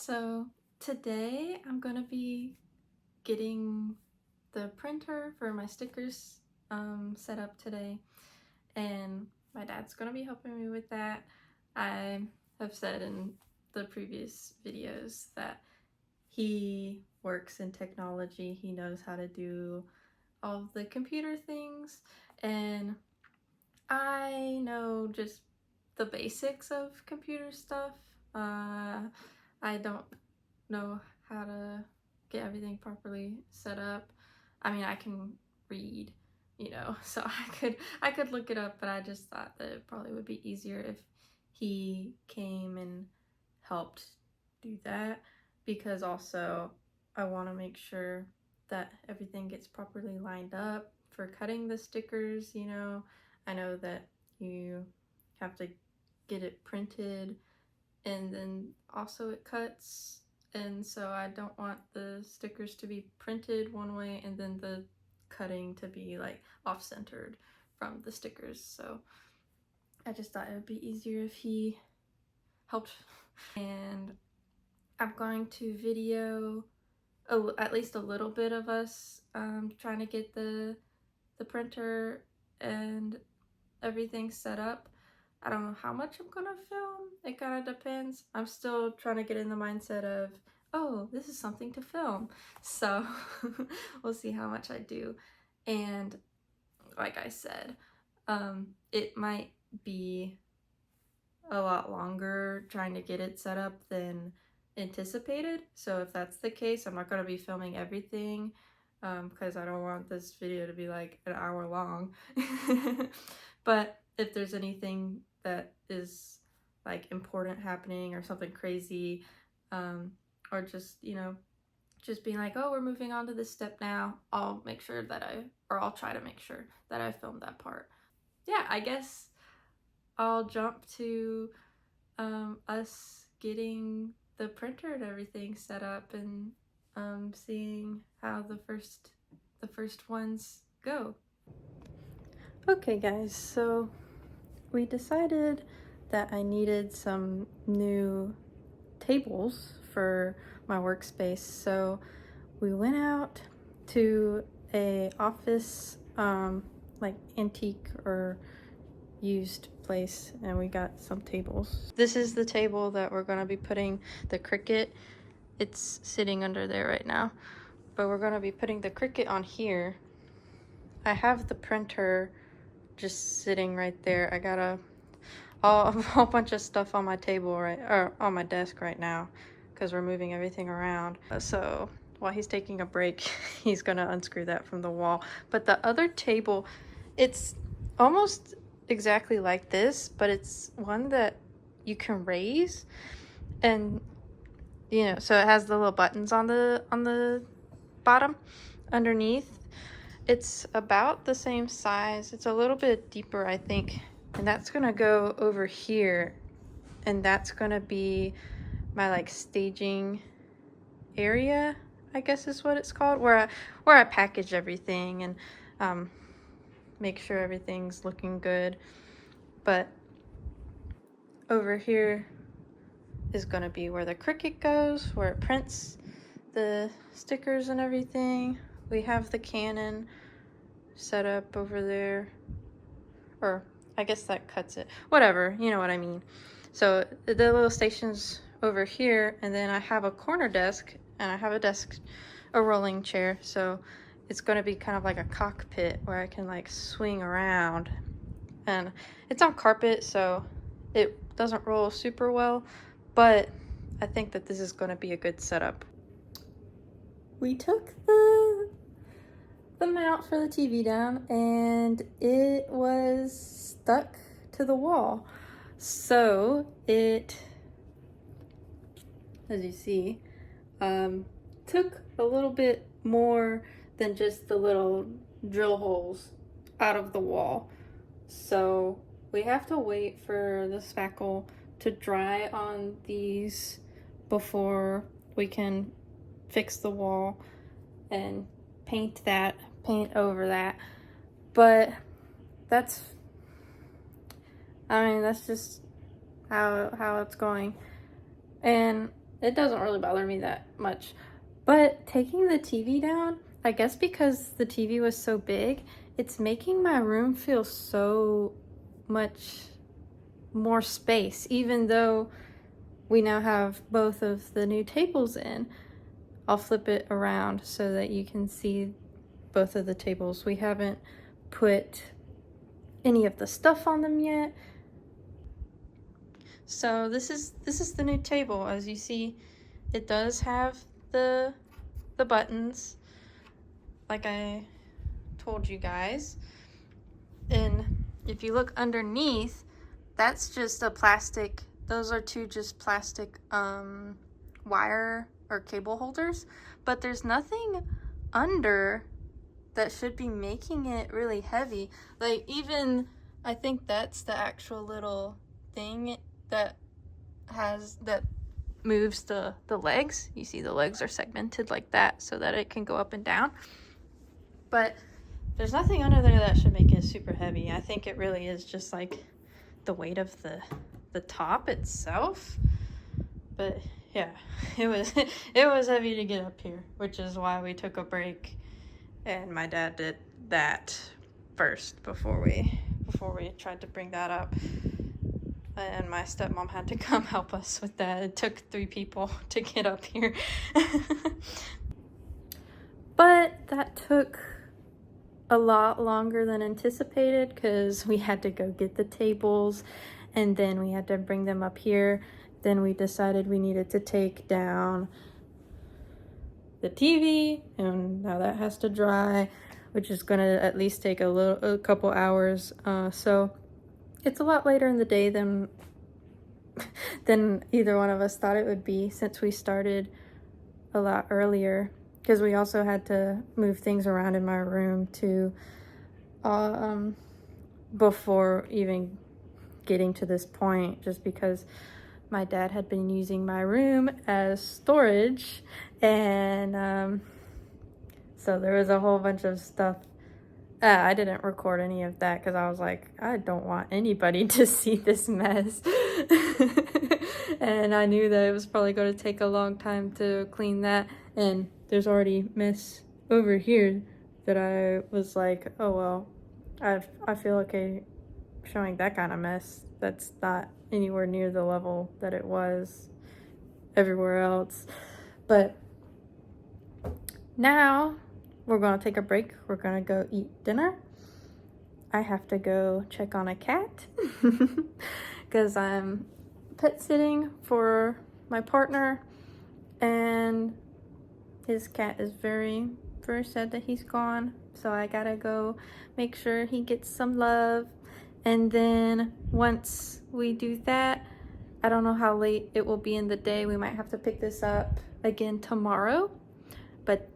So today I'm gonna be getting the printer for my stickers set up today, and my dad's gonna be helping me with that. I have said in the previous videos that he works in technology. He knows how to do all of the computer things, and I know just the basics of computer stuff. I don't know how to get everything properly set up. I mean, I can read, so I could look it up, but I just thought that it probably would be easier if he came and helped do that, because also I want to make sure that everything gets properly lined up for cutting the stickers. I know that you have to get it printed and then also it cuts, and so I don't want the stickers to be printed one way and then the cutting to be like off-centered from the stickers. So I just thought it would be easier if he helped. And I'm going to video at least a little bit of us trying to get the printer and everything set up. I don't know how much I'm gonna film. It kind of depends. I'm still trying to get in the mindset of, oh, this is something to film. So we'll see how much I do. And like I said, it might be a lot longer trying to get it set up than anticipated. So if that's the case, I'm not going to be filming everything because I don't want this video to be like an hour long. But if there's anything that is like important happening or something crazy, or just just being like, oh, we're moving on to this step now, I'll make sure that I'll try to make sure that I filmed that part. Yeah, I guess I'll jump to us getting the printer and everything set up, and seeing how the first ones go. Okay guys, so we decided that I needed some new tables for my workspace, so we went out to a office like antique or used place, and we got some tables. This is the table that we're going to be putting the Cricut. It's sitting under there right now, but we're going to be putting the Cricut on here. I have the printer just sitting right there. I got a whole bunch of stuff on my table or on my desk right now because we're moving everything around. So while he's taking a break, he's gonna unscrew that from the wall. But the other table, it's almost exactly like this, but it's one that you can raise, and so it has the little buttons on the bottom underneath. It's about the same size. It's a little bit deeper, I think, and that's gonna go over here, and that's gonna be my like staging area, I guess is what it's called, where I package everything and make sure everything's looking good. But over here is gonna be where the Cricut goes, where it prints the stickers and everything. We have the Canon set up over there, or I guess that cuts it. Whatever, you know what I mean. So the little station's over here, and then I have a corner desk, and I have a rolling chair, so it's going to be kind of like a cockpit where I can like swing around. And it's on carpet, so it doesn't roll super well, but I think that this is going to be a good setup. We took the mount for the TV down, and it was stuck to the wall. So it, as you see, took a little bit more than just the little drill holes out of the wall. So we have to wait for the spackle to dry on these before we can fix the wall and paint over that. But that's just how it's going. And it doesn't really bother me that much. But taking the TV down, I guess because the TV was so big, it's making my room feel so much more space, even though we now have both of the new tables in. I'll flip it around so that you can see both of the tables. We haven't put any of the stuff on them yet. So this is the new table. As you see, it does have the buttons, like I told you guys. And if you look underneath, that's just a plastic, those are two just plastic wire or cable holders, but there's nothing under that should be making it really heavy. Like, even I think that's the actual little thing that moves the legs. You see the legs are segmented like that so that it can go up and down, but there's nothing under there that should make it super heavy. I think it really is just like the weight of the top itself. But yeah, it was heavy to get up here, which is why we took a break, and my dad did that first before we tried to bring that up. And my stepmom had to come help us with that. It took 3 people to get up here. But that took a lot longer than anticipated because we had to go get the tables and then we had to bring them up here. Then we decided we needed to take down the TV, and now that has to dry, which is gonna at least take a couple hours. So it's a lot later in the day than either one of us thought it would be, since we started a lot earlier, because we also had to move things around in my room too, before even getting to this point, just because my dad had been using my room as storage, and so there was a whole bunch of stuff. I didn't record any of that because I was like, I don't want anybody to see this mess. And I knew that it was probably going to take a long time to clean that, and there's already mess over here that I was like, oh well, I feel okay showing that kind of mess. That's not anywhere near the level that it was everywhere else. But now we're going to take a break. We're going to go eat dinner. I have to go check on a cat because I'm pet sitting for my partner, and his cat is very, very sad that he's gone. So I gotta go make sure he gets some love. And then once we do that, I don't know how late it will be in the day. We might have to pick this up again tomorrow, but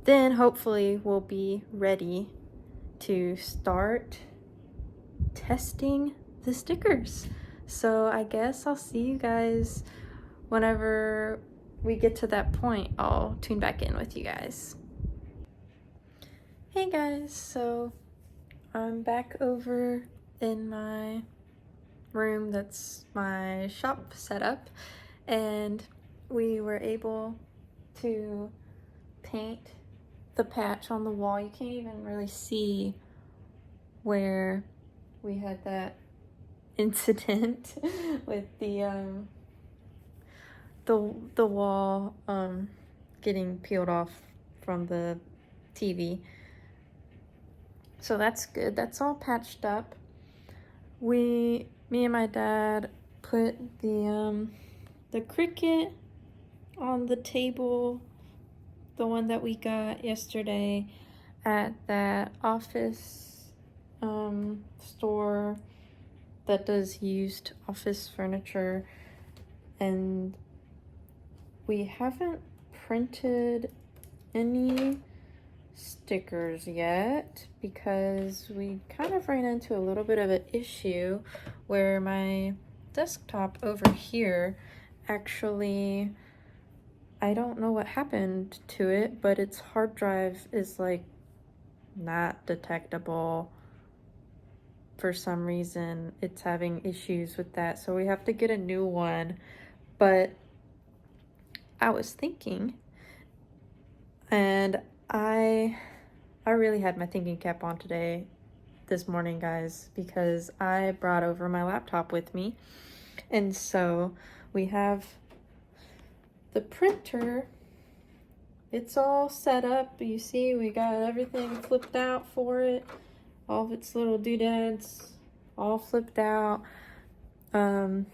then hopefully we'll be ready to start testing the stickers. So I guess I'll see you guys whenever we get to that point. I'll tune back in with you guys. Hey guys, so I'm back over in my room. That's my shop setup, and we were able to paint the patch on the wall. You can't even really see where we had that incident with the wall getting peeled off from the TV. So that's good. That's all patched up. Me and my dad put the Cricut on the table, the one that we got yesterday at that office store that does used office furniture, and we haven't printed any stickers yet because we kind of ran into a little bit of an issue where my desktop over here actually, I don't know what happened to it, but its hard drive is like not detectable. For some reason it's having issues with that, so we have to get a new one. But I was thinking, and I really had my thinking cap on today, this morning, guys, because I brought over my laptop with me. And so we have the printer. It's all set up. You see, we got everything flipped out for it. All of its little doodads all flipped out. And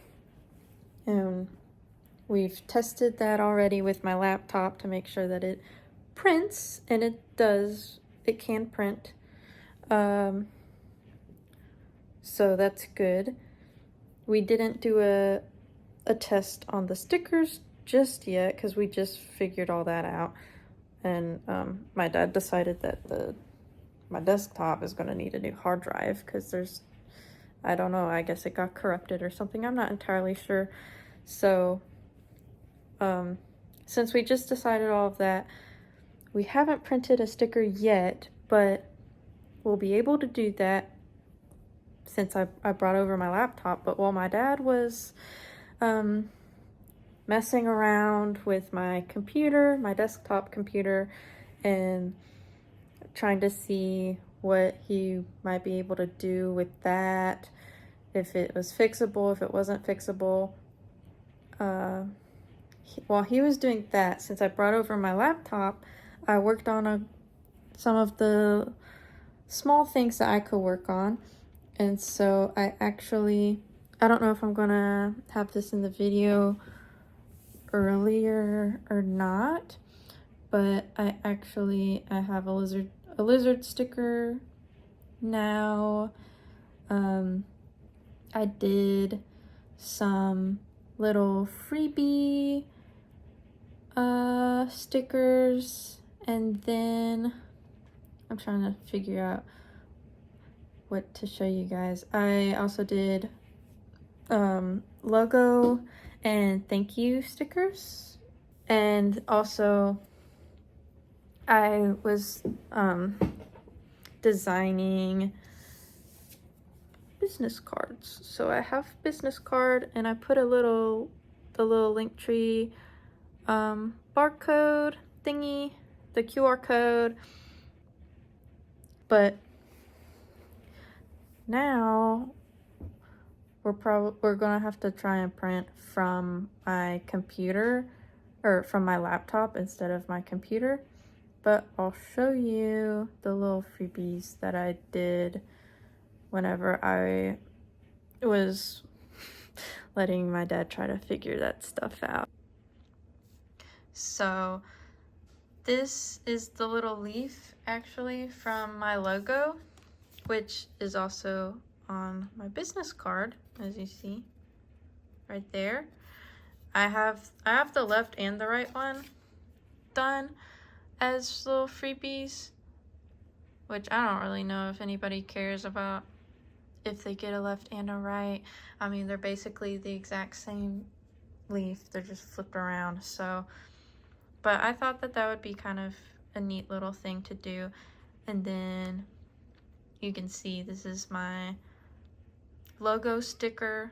we've tested that already with my laptop to make sure that it prints, and it does. It can print. So that's good. We didn't do a test on the stickers just yet because we just figured all that out. And my dad decided that my desktop is going to need a new hard drive because I don't know, I guess it got corrupted or something. I'm not entirely sure. So since we just decided all of that, we haven't printed a sticker yet, but we'll be able to do that since I brought over my laptop. But while my dad was messing around with my computer, my desktop computer, and trying to see what he might be able to do with that, if it was fixable, if it wasn't fixable. While he was doing that, since I brought over my laptop, I worked on some of the small things that I could work on. And so I don't know if I'm gonna have this in the video earlier or not, but I have a lizard sticker now. I did some little freebie stickers, and then I'm trying to figure out what to show you guys. I also did logo and thank you stickers, and also I was designing business cards. So I have business card, and I put the little Linktree barcode thingy, the QR code. But now we're gonna have to try and print from my computer, or from my laptop instead of my computer. But I'll show you the little freebies that I did whenever I was letting my dad try to figure that stuff out. So this is the little leaf actually from my logo, which is also on my business card, as you see right there. I have the left and the right one done as little freebies, which I don't really know if anybody cares about if they get a left and a right. I mean, they're basically the exact same leaf, they're just flipped around. So, but I thought that would be kind of a neat little thing to do. And then you can see this is my logo sticker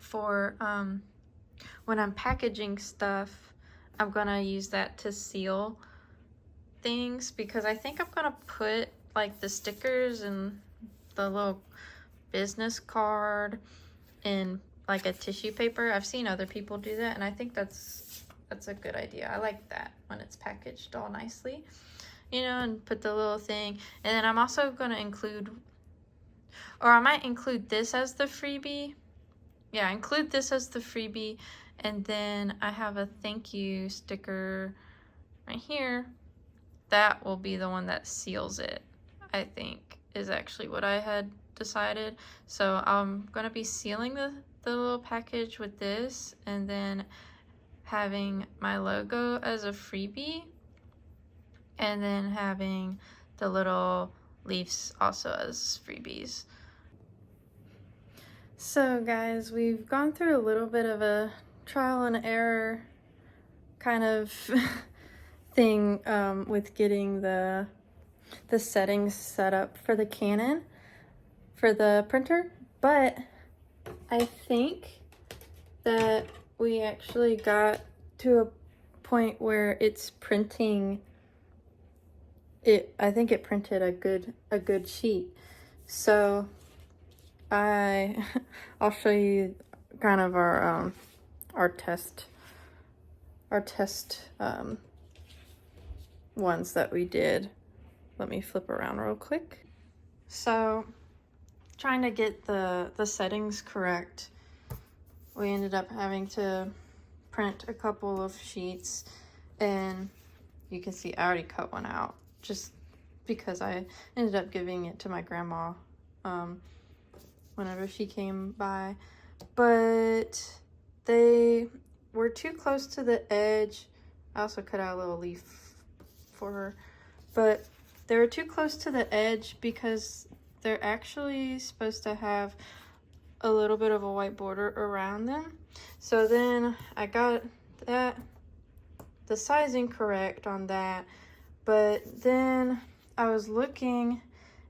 for when I'm packaging stuff. I'm gonna use that to seal things, because I think I'm gonna put like the stickers and the little business card in like a tissue paper. I've seen other people do that, and I think that's a good idea. I like that when it's packaged all nicely, you know, and put the little thing. And then I'm also gonna include, or I might include this as the freebie. Yeah, include this as the freebie. And then I have a thank you sticker right here. That will be the one that seals it, I think, is actually what I had decided. So I'm gonna be sealing the little package with this, and then having my logo as a freebie, and then having the little leaves also as freebies. So guys, we've gone through a little bit of a trial and error kind of thing with getting the settings set up for the Canon, for the printer, but I think that we actually got to a point where it's printing it. I think it printed a good sheet. So I'll show you kind of our test ones that we did. Let me flip around real quick. So trying to get the settings correct, we ended up having to print a couple of sheets, and you can see I already cut one out just because I ended up giving it to my grandma whenever she came by, but they were too close to the edge. I also cut out a little leaf for her, but they were too close to the edge because they're actually supposed to have a little bit of a white border around them. So then I got the sizing correct on that, but then I was looking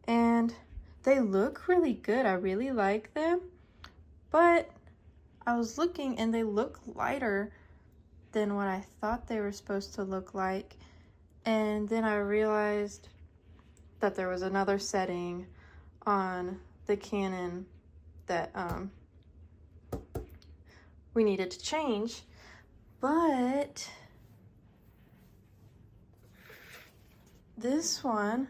and they look really good. I really like them, but I was looking and they look lighter than what I thought they were supposed to look like. And then I realized that there was another setting on the Canon that we needed to change, but this one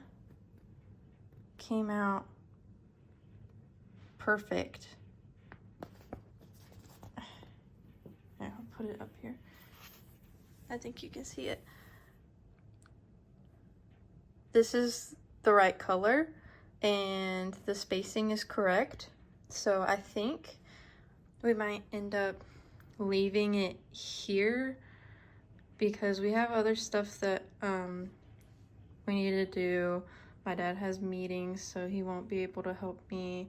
came out perfect. I'll put it up here. I think you can see it. This is the right color and the spacing is correct. So I think we might end up leaving it here because we have other stuff that we need to do. My dad has meetings, so he won't be able to help me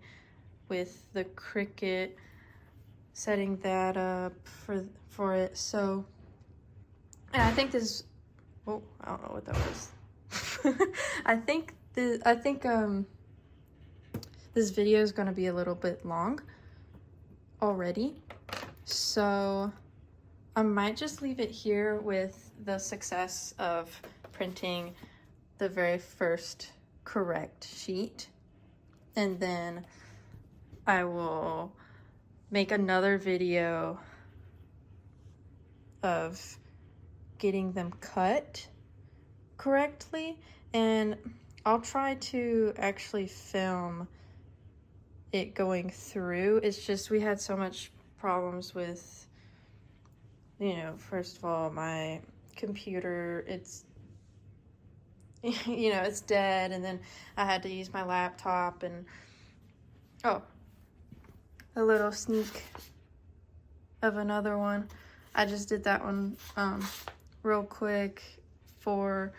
with the Cricut, setting that up for it. So, and I think this, oh, I don't know what that was. I think this video is going to be a little bit long already, so I might just leave it here with the success of printing the very first correct sheet, and then I will make another video of getting them cut correctly, and I'll try to actually film it going through. It's just we had so much problems with, you know, first of all, my computer, it's you know, it's dead, and then I had to use my laptop. And oh, a little sneak of another one. I just did that one real quick for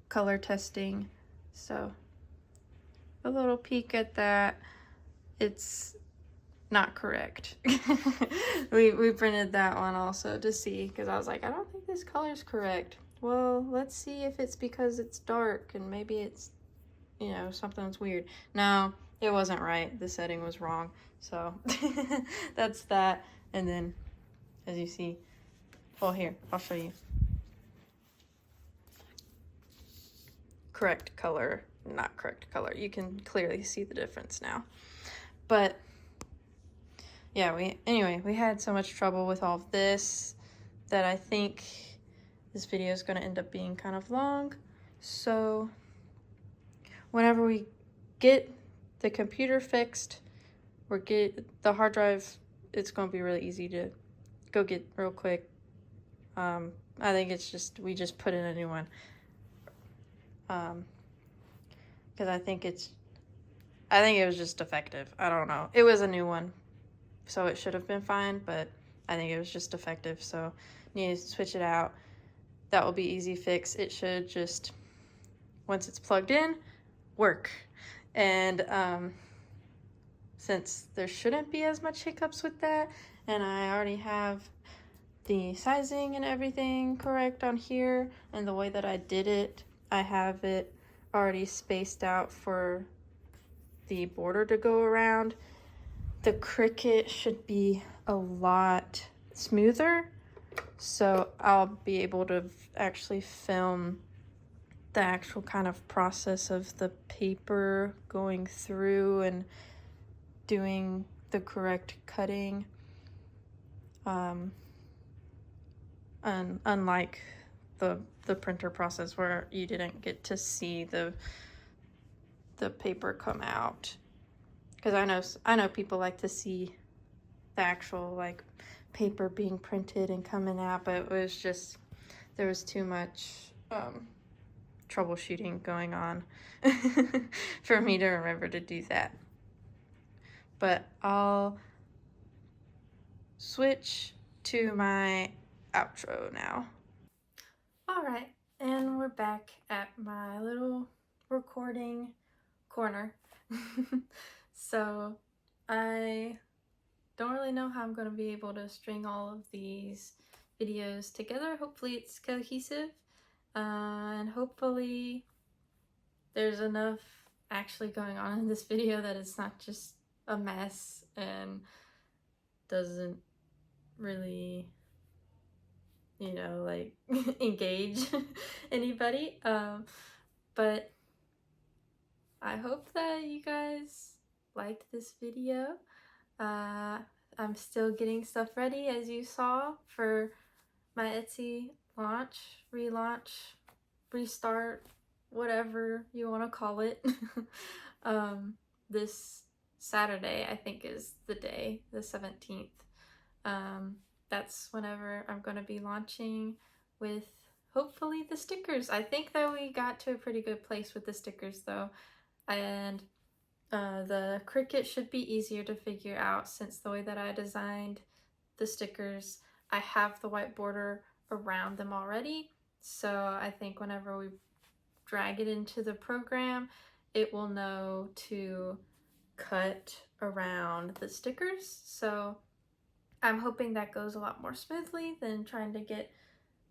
color testing, so a little peek at that. It's not correct. we printed that one also to see, because I was like, I don't think this color is correct. Well, let's see if it's because it's dark and maybe it's, you know, something's weird. No, it wasn't right. The setting was wrong. So that's that. And then, as you see, well, here, I'll show you. Correct color, not correct color. You can clearly see the difference now. But yeah, we had so much trouble with all of this that I think this video is going to end up being kind of long. So whenever we get the computer fixed or get the hard drive, it's going to be really easy to go get real quick. I think it's just, we just put in a new one. Because I think it was just defective. I don't know. It was a new one, so it should have been fine, but I think it was just defective, so need to switch it out. That will be easy fix. It should just, once it's plugged in, work. And since there shouldn't be as much hiccups with that, and I already have the sizing and everything correct on here, and the way that I did it, I have it already spaced out for the border to go around. The Cricut should be a lot smoother so I'll be able to actually film the actual kind of process of the paper going through and doing the correct cutting. And unlike the printer process where you didn't get to see the paper come out, because I know people like to see the actual like paper being printed and coming out, but it was just there was too much troubleshooting going on for me to remember to do that. But I'll switch to my outro now. All right, and we're back at my little recording corner. So I don't really know how I'm going to be able to string all of these videos together. Hopefully it's cohesive, and hopefully there's enough actually going on in this video that it's not just a mess and doesn't really, you know, like engage anybody. But I hope that you guys liked this video. I'm still getting stuff ready, as you saw, for my Etsy launch, relaunch, restart, whatever you want to call it. This Saturday, I think, is the day, the 17th. That's whenever I'm going to be launching with hopefully the stickers. I think that we got to a pretty good place with the stickers though, and the Cricut should be easier to figure out since the way that I designed the stickers, I have the white border around them already. So I think whenever we drag it into the program, it will know to cut around the stickers. So I'm hoping that goes a lot more smoothly than trying to get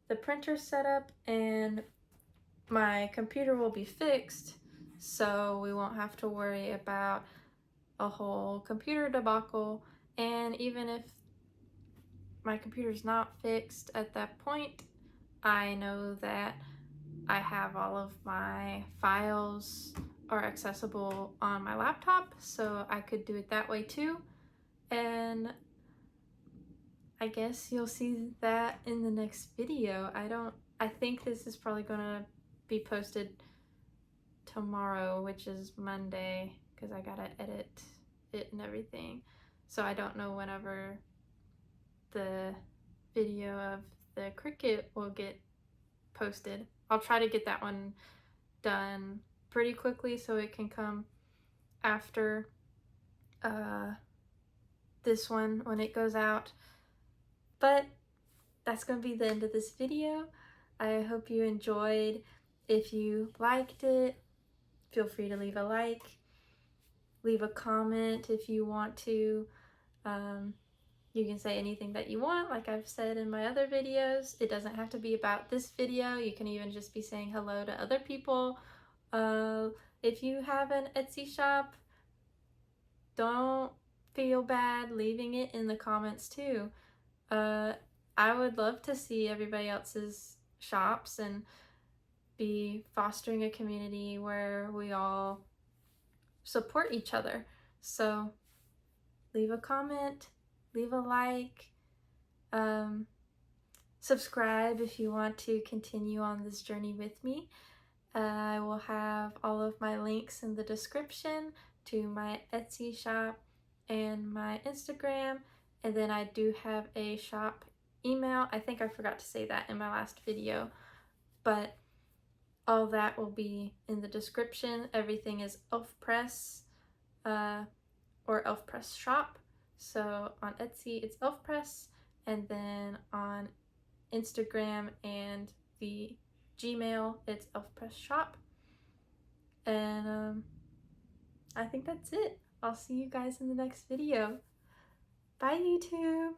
the printer set up, and my computer will be fixed, so we won't have to worry about a whole computer debacle. And even if my computer's not fixed at that point, I know that I have all of my files are accessible on my laptop, so I could do it that way too. And I guess you'll see that in the next video. I think this is probably gonna be posted tomorrow, which is Monday, because I gotta edit it and everything. So I don't know whenever the video of the Cricut will get posted. I'll try to get that one done pretty quickly so it can come after this one when it goes out. But that's going to be the end of this video. I hope you enjoyed. If you liked it, feel free to leave a like, leave a comment if you want to. You can say anything that you want, like I've said in my other videos. It doesn't have to be about this video. You can even just be saying hello to other people. If you have an Etsy shop, don't feel bad leaving it in the comments too. I would love to see everybody else's shops and be fostering a community where we all support each other. So leave a comment, leave a like, subscribe if you want to continue on this journey with me. I will have all of my links in the description to my Etsy shop and my Instagram, and then I do have a shop email. I think I forgot to say that in my last video, but all that will be in the description. Everything is elfpress or elfpressshop. So on Etsy it's elfpress, and then on Instagram and the Gmail it's elfpressshop. And I think that's it. I'll see you guys in the next video. Bye, YouTube!